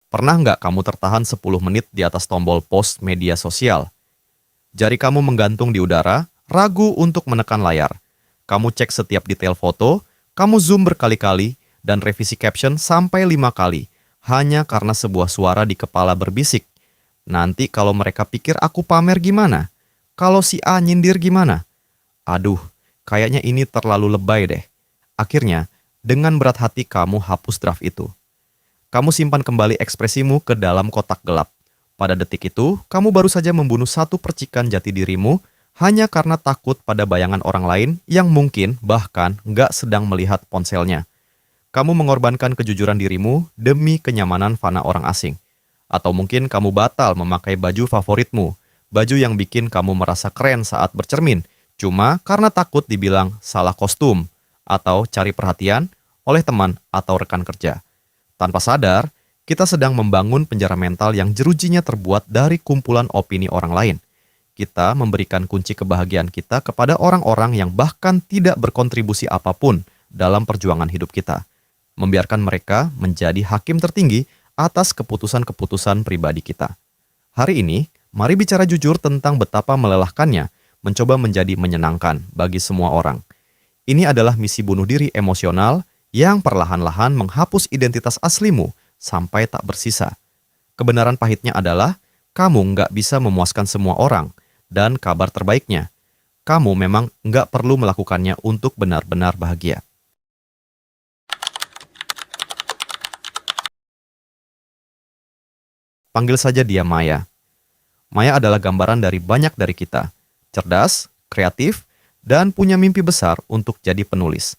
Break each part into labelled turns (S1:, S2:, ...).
S1: Pernah nggak kamu tertahan 10 menit di atas tombol post media sosial? Jari kamu menggantung di udara, ragu untuk menekan layar. Kamu cek setiap detail foto, kamu zoom berkali-kali, dan revisi caption sampai 5 kali, hanya karena sebuah suara di kepala berbisik. Nanti kalau mereka pikir aku pamer gimana? Kalau si A nyindir gimana? Aduh, kayaknya ini terlalu lebay deh. Akhirnya, dengan berat hati kamu hapus draft itu. Kamu simpan kembali ekspresimu ke dalam kotak gelap. Pada detik itu, kamu baru saja membunuh satu percikan jati dirimu hanya karena takut pada bayangan orang lain yang mungkin bahkan nggak sedang melihat ponselnya. Kamu mengorbankan kejujuran dirimu demi kenyamanan fana orang asing. Atau mungkin kamu batal memakai baju favoritmu, baju yang bikin kamu merasa keren saat bercermin, cuma karena takut dibilang salah kostum, atau cari perhatian oleh teman atau rekan kerja. Tanpa sadar, kita sedang membangun penjara mental yang jerujinya terbuat dari kumpulan opini orang lain. Kita memberikan kunci kebahagiaan kita kepada orang-orang yang bahkan tidak berkontribusi apapun dalam perjuangan hidup kita. Membiarkan mereka menjadi hakim tertinggi atas keputusan-keputusan pribadi kita. Hari ini, mari bicara jujur tentang betapa melelahkannya mencoba menjadi menyenangkan bagi semua orang. Ini adalah misi bunuh diri emosional yang perlahan-lahan menghapus identitas aslimu sampai tak bersisa. Kebenaran pahitnya adalah, kamu nggak bisa memuaskan semua orang, dan kabar terbaiknya, kamu memang nggak perlu melakukannya untuk benar-benar bahagia. Panggil saja dia Maya. Maya adalah gambaran dari banyak dari kita, cerdas, kreatif, dan punya mimpi besar untuk jadi penulis.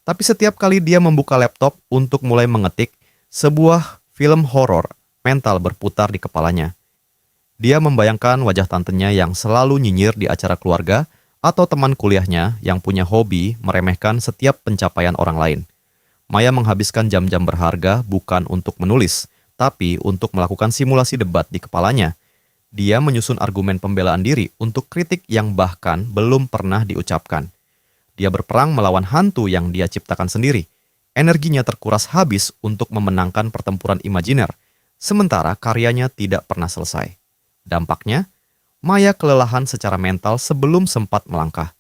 S1: Tapi setiap kali dia membuka laptop untuk mulai mengetik, sebuah film horor mental berputar di kepalanya. Dia membayangkan wajah tantenya yang selalu nyinyir di acara keluarga atau teman kuliahnya yang punya hobi meremehkan setiap pencapaian orang lain. Maya menghabiskan jam-jam berharga bukan untuk menulis, tapi untuk melakukan simulasi debat di kepalanya. Dia menyusun argumen pembelaan diri untuk kritik yang bahkan belum pernah diucapkan. Dia berperang melawan hantu yang dia ciptakan sendiri. Energinya terkuras habis untuk memenangkan pertempuran imajiner, sementara karyanya tidak pernah selesai. Dampaknya, Maya kelelahan secara mental sebelum sempat melangkah.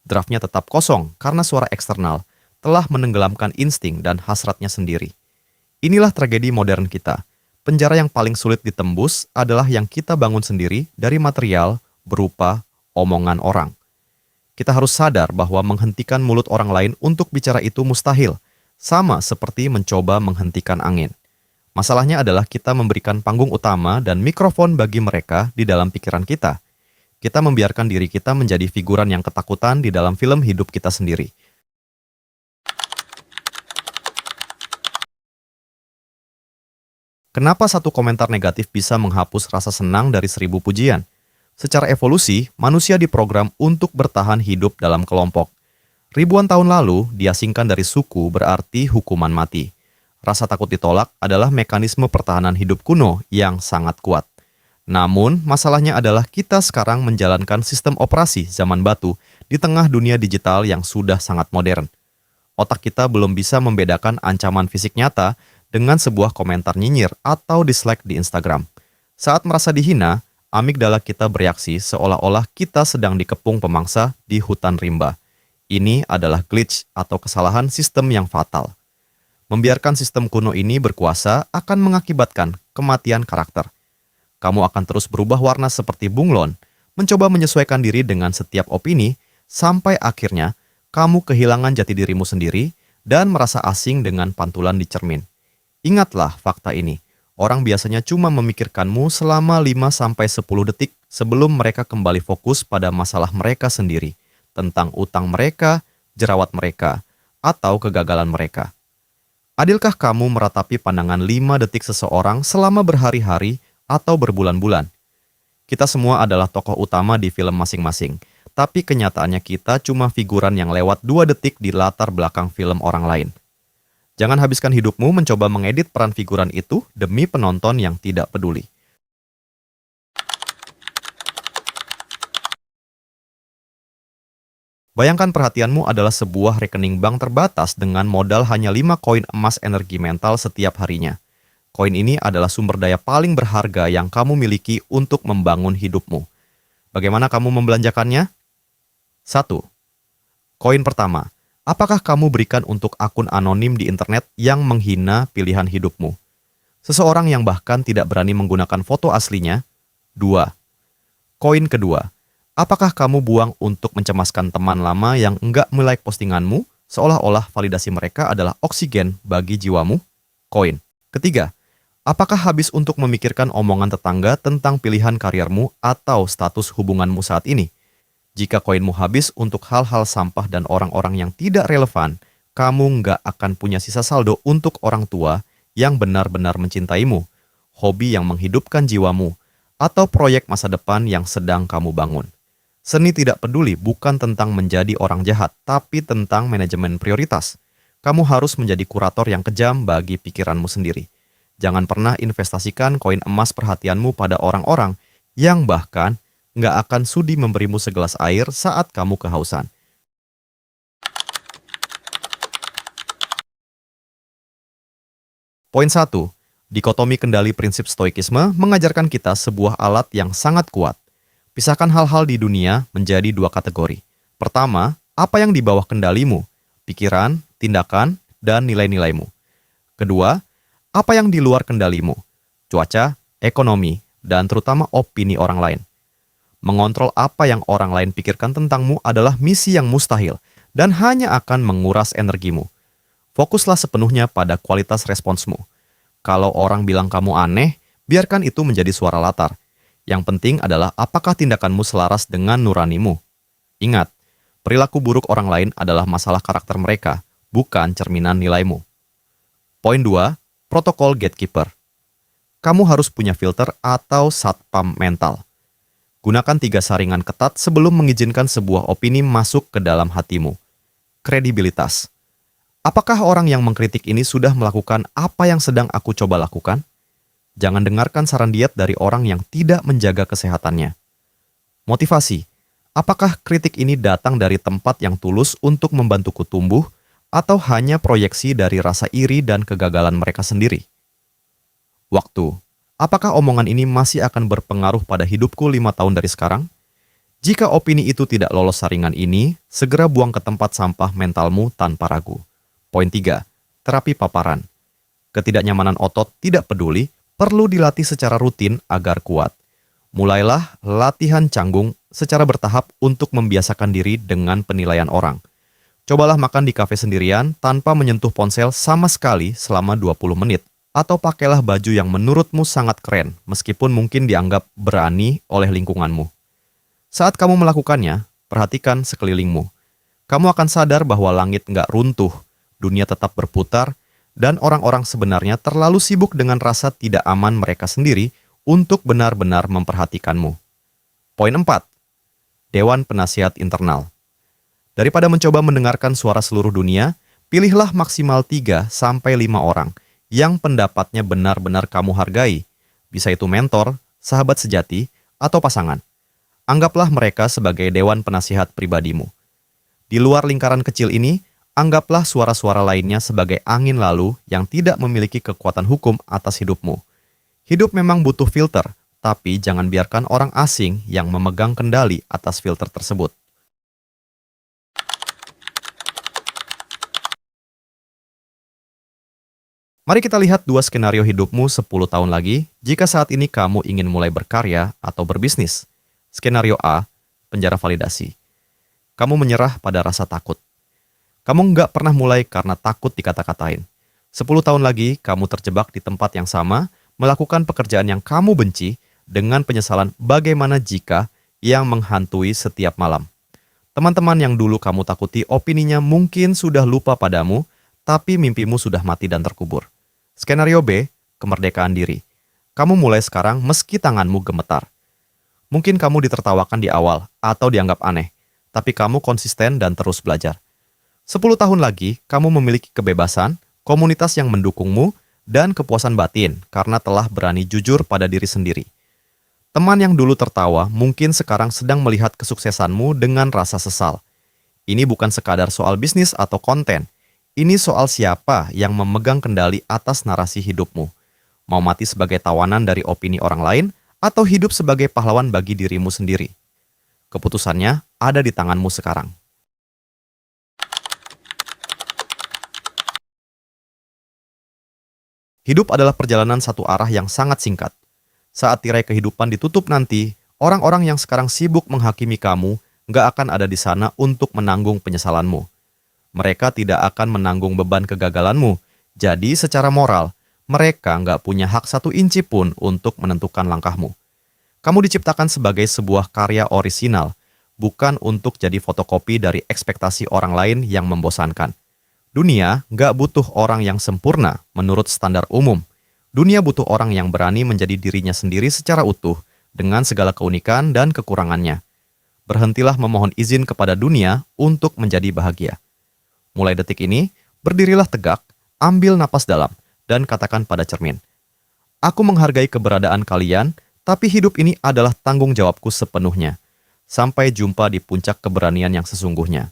S1: Draftnya tetap kosong karena suara eksternal telah menenggelamkan insting dan hasratnya sendiri. Inilah tragedi modern kita. Penjara yang paling sulit ditembus adalah yang kita bangun sendiri dari material berupa omongan orang. Kita harus sadar bahwa menghentikan mulut orang lain untuk bicara itu mustahil, sama seperti mencoba menghentikan angin. Masalahnya adalah kita memberikan panggung utama dan mikrofon bagi mereka di dalam pikiran kita. Kita membiarkan diri kita menjadi figuran yang ketakutan di dalam film hidup kita sendiri. Kenapa satu komentar negatif bisa menghapus rasa senang dari 1000 pujian? Secara evolusi, manusia diprogram untuk bertahan hidup dalam kelompok. Ribuan tahun lalu, diasingkan dari suku berarti hukuman mati. Rasa takut ditolak adalah mekanisme pertahanan hidup kuno yang sangat kuat. Namun, masalahnya adalah kita sekarang menjalankan sistem operasi zaman batu di tengah dunia digital yang sudah sangat modern. Otak kita belum bisa membedakan ancaman fisik nyata dengan sebuah komentar nyinyir atau dislike di Instagram. Saat merasa dihina, amigdala kita bereaksi seolah-olah kita sedang dikepung pemangsa di hutan rimba. Ini adalah glitch atau kesalahan sistem yang fatal. Membiarkan sistem kuno ini berkuasa akan mengakibatkan kematian karakter. Kamu akan terus berubah warna seperti bunglon, mencoba menyesuaikan diri dengan setiap opini, sampai akhirnya kamu kehilangan jati dirimu sendiri dan merasa asing dengan pantulan di cermin. Ingatlah fakta ini. Orang biasanya cuma memikirkanmu selama 5-10 detik sebelum mereka kembali fokus pada masalah mereka sendiri, tentang utang mereka, jerawat mereka, atau kegagalan mereka. Adilkah kamu meratapi pandangan 5 detik seseorang selama berhari-hari atau berbulan-bulan? Kita semua adalah tokoh utama di film masing-masing, tapi kenyataannya kita cuma figuran yang lewat 2 detik di latar belakang film orang lain. Jangan habiskan hidupmu mencoba mengedit peran figuran itu demi penonton yang tidak peduli. Bayangkan perhatianmu adalah sebuah rekening bank terbatas dengan modal hanya 5 koin emas energi mental setiap harinya. koin ini adalah sumber daya paling berharga yang kamu miliki untuk membangun hidupmu. Bagaimana kamu membelanjakannya? 1. Koin pertama, apakah kamu berikan untuk akun anonim di internet yang menghina pilihan hidupmu? Seseorang yang bahkan tidak berani menggunakan foto aslinya? 2. Koin kedua, apakah kamu buang untuk mencemaskan teman lama yang enggak melike postinganmu, seolah-olah validasi mereka adalah oksigen bagi jiwamu? Koin ketiga, apakah habis untuk memikirkan omongan tetangga tentang pilihan kariermu atau status hubunganmu saat ini? Jika koinmu habis untuk hal-hal sampah dan orang-orang yang tidak relevan, kamu nggak akan punya sisa saldo untuk orang tua yang benar-benar mencintaimu, hobi yang menghidupkan jiwamu, atau proyek masa depan yang sedang kamu bangun. Seni tidak peduli bukan tentang menjadi orang jahat, tapi tentang manajemen prioritas. Kamu harus menjadi kurator yang kejam bagi pikiranmu sendiri. Jangan pernah investasikan koin emas perhatianmu pada orang-orang yang bahkan nggak akan sudi memberimu segelas air saat kamu kehausan. Poin 1. Dikotomi kendali prinsip stoikisme mengajarkan kita sebuah alat yang sangat kuat. Pisahkan hal-hal di dunia menjadi dua kategori. Pertama, apa yang di bawah kendalimu, pikiran, tindakan, dan nilai-nilaimu. Kedua, apa yang di luar kendalimu, cuaca, ekonomi, dan terutama opini orang lain. Mengontrol apa yang orang lain pikirkan tentangmu adalah misi yang mustahil dan hanya akan menguras energimu. Fokuslah sepenuhnya pada kualitas responsmu. Kalau orang bilang kamu aneh, biarkan itu menjadi suara latar. Yang penting adalah apakah tindakanmu selaras dengan nuranimu. Ingat, perilaku buruk orang lain adalah masalah karakter mereka, bukan cerminan nilaimu. Poin 2. Protokol gatekeeper. Kamu harus punya filter atau satpam mental. Gunakan 3 saringan ketat sebelum mengizinkan sebuah opini masuk ke dalam hatimu. Kredibilitas. Apakah orang yang mengkritik ini sudah melakukan apa yang sedang aku coba lakukan? Jangan dengarkan saran diet dari orang yang tidak menjaga kesehatannya. Motivasi. Apakah kritik ini datang dari tempat yang tulus untuk membantuku tumbuh, atau hanya proyeksi dari rasa iri dan kegagalan mereka sendiri? Waktu. Apakah omongan ini masih akan berpengaruh pada hidupku 5 tahun dari sekarang? Jika opini itu tidak lolos saringan ini, segera buang ke tempat sampah mentalmu tanpa ragu. Poin 3. Terapi paparan. Ketidaknyamanan otot tidak peduli, perlu dilatih secara rutin agar kuat. Mulailah latihan canggung secara bertahap untuk membiasakan diri dengan penilaian orang. Cobalah makan di kafe sendirian tanpa menyentuh ponsel sama sekali selama 20 menit. Atau pakailah baju yang menurutmu sangat keren, meskipun mungkin dianggap berani oleh lingkunganmu. Saat kamu melakukannya, perhatikan sekelilingmu. Kamu akan sadar bahwa langit nggak runtuh, dunia tetap berputar, dan orang-orang sebenarnya terlalu sibuk dengan rasa tidak aman mereka sendiri untuk benar-benar memperhatikanmu. Poin 4. Dewan Penasihat Internal. Daripada mencoba mendengarkan suara seluruh dunia, pilihlah maksimal 3-5 orang yang pendapatnya benar-benar kamu hargai. Bisa itu mentor, sahabat sejati, atau pasangan. Anggaplah mereka sebagai dewan penasihat pribadimu. Di luar lingkaran kecil ini, anggaplah suara-suara lainnya sebagai angin lalu yang tidak memiliki kekuatan hukum atas hidupmu. Hidup memang butuh filter, tapi jangan biarkan orang asing yang memegang kendali atas filter tersebut. Mari kita lihat 2 skenario hidupmu 10 tahun lagi jika saat ini kamu ingin mulai berkarya atau berbisnis. Skenario A, penjara validasi. Kamu menyerah pada rasa takut. Kamu nggak pernah mulai karena takut dikata-katain. 10 tahun lagi, kamu terjebak di tempat yang sama, melakukan pekerjaan yang kamu benci, dengan penyesalan bagaimana jika yang menghantui setiap malam. Teman-teman yang dulu kamu takuti opininya mungkin sudah lupa padamu, tapi mimpimu sudah mati dan terkubur. Skenario B, kemerdekaan diri. Kamu mulai sekarang meski tanganmu gemetar. Mungkin kamu ditertawakan di awal atau dianggap aneh, tapi kamu konsisten dan terus belajar. 10 tahun lagi, kamu memiliki kebebasan, komunitas yang mendukungmu, dan kepuasan batin karena telah berani jujur pada diri sendiri. Teman yang dulu tertawa mungkin sekarang sedang melihat kesuksesanmu dengan rasa sesal. Ini bukan sekadar soal bisnis atau konten. Ini soal siapa yang memegang kendali atas narasi hidupmu. Mau mati sebagai tawanan dari opini orang lain atau hidup sebagai pahlawan bagi dirimu sendiri? Keputusannya ada di tanganmu sekarang. Hidup adalah perjalanan satu arah yang sangat singkat. Saat tirai kehidupan ditutup nanti, orang-orang yang sekarang sibuk menghakimi kamu nggak akan ada di sana untuk menanggung penyesalanmu. Mereka tidak akan menanggung beban kegagalanmu. Jadi secara moral, mereka nggak punya hak 1 inci pun untuk menentukan langkahmu. Kamu diciptakan sebagai sebuah karya orisinal, bukan untuk jadi fotokopi dari ekspektasi orang lain yang membosankan. Dunia nggak butuh orang yang sempurna menurut standar umum. Dunia butuh orang yang berani menjadi dirinya sendiri secara utuh dengan segala keunikan dan kekurangannya. Berhentilah memohon izin kepada dunia untuk menjadi bahagia. Mulai detik ini, berdirilah tegak, ambil napas dalam, dan katakan pada cermin, "Aku menghargai keberadaan kalian, tapi hidup ini adalah tanggung jawabku sepenuhnya. Sampai jumpa di puncak keberanian yang sesungguhnya."